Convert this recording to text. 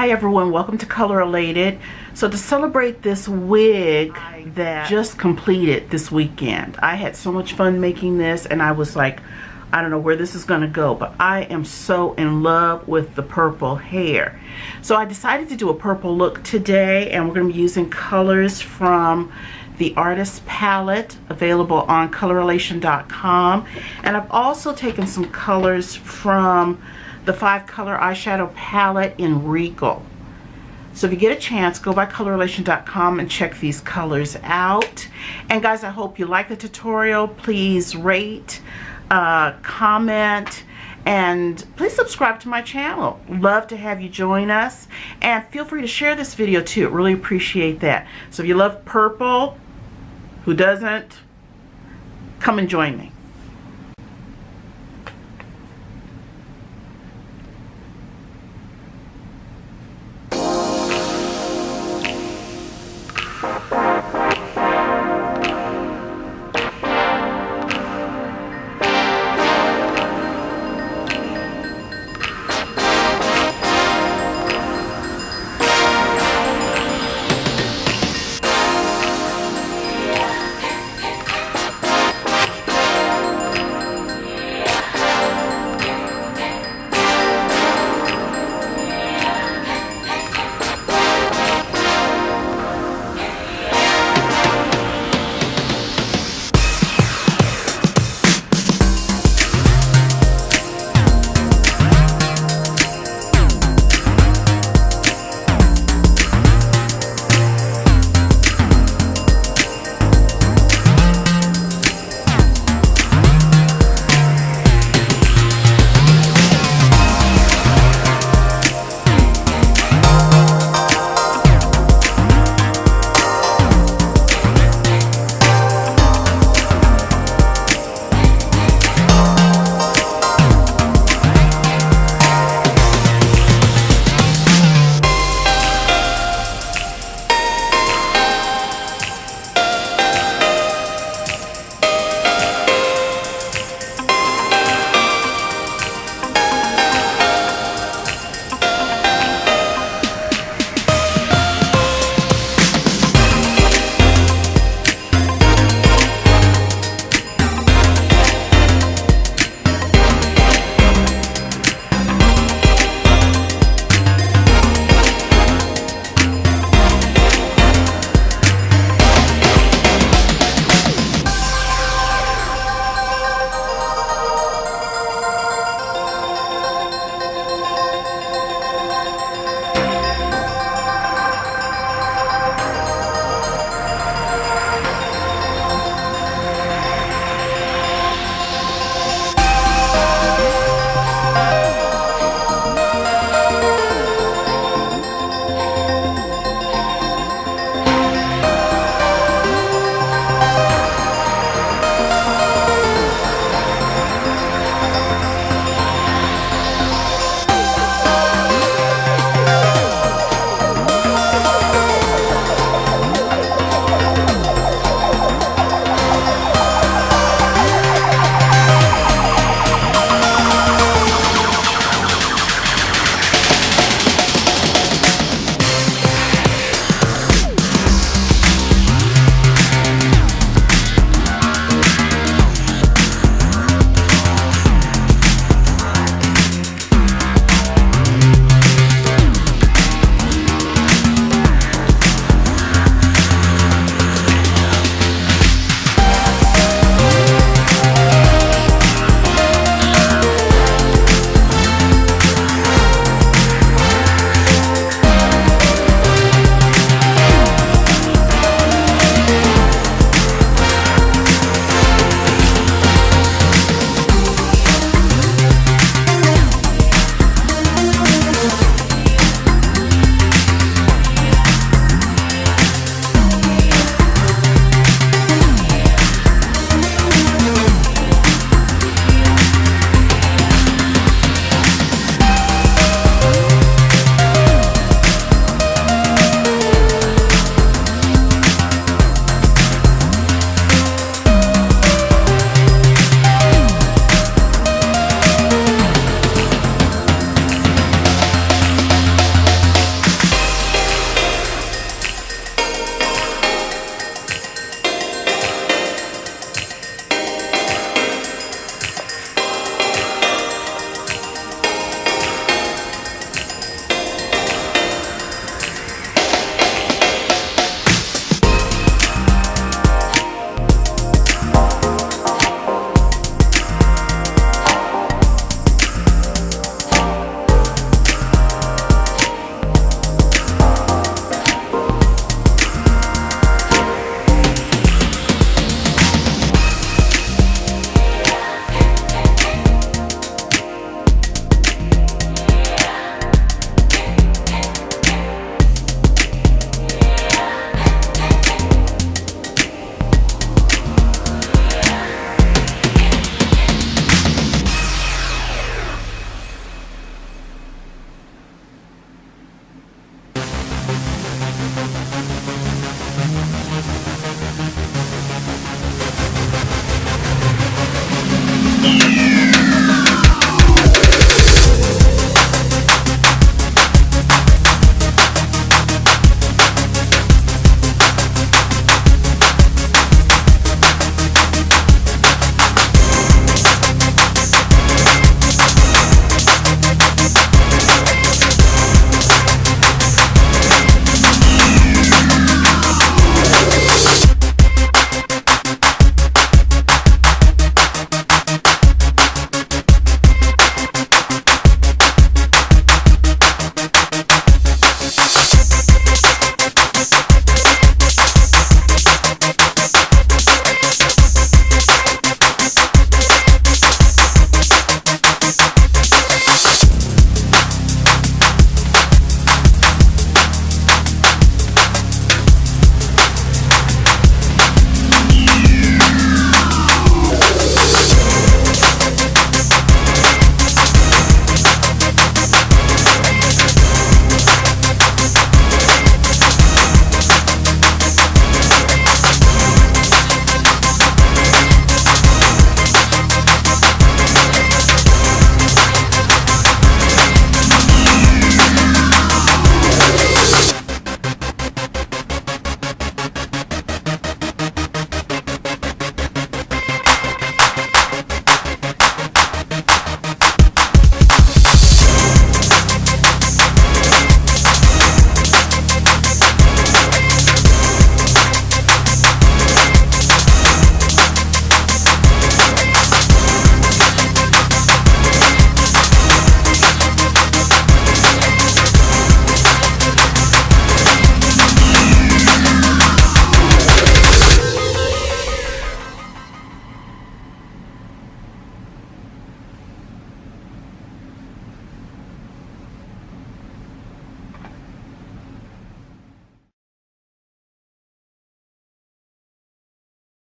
Hi everyone, welcome to Color Elated. So to celebrate this wig that just completed this weekend, I had so much fun making this, and I was like, I don't know where this is going to go, but I am so in love with the purple hair. So I decided to do a purple look today, and we're going to be using colors from the artist palette available on colorrelation.com. And I've also taken some colors from the 5-color eyeshadow palette in Regal. So if you get a chance, go by colorrelation.com and check these colors out. And guys, I hope you like the tutorial. Please rate, comment, and please subscribe to my channel. Love to have you join us, and feel free to share this video too. Really appreciate that. So if you love purple, who doesn't? Come and join me.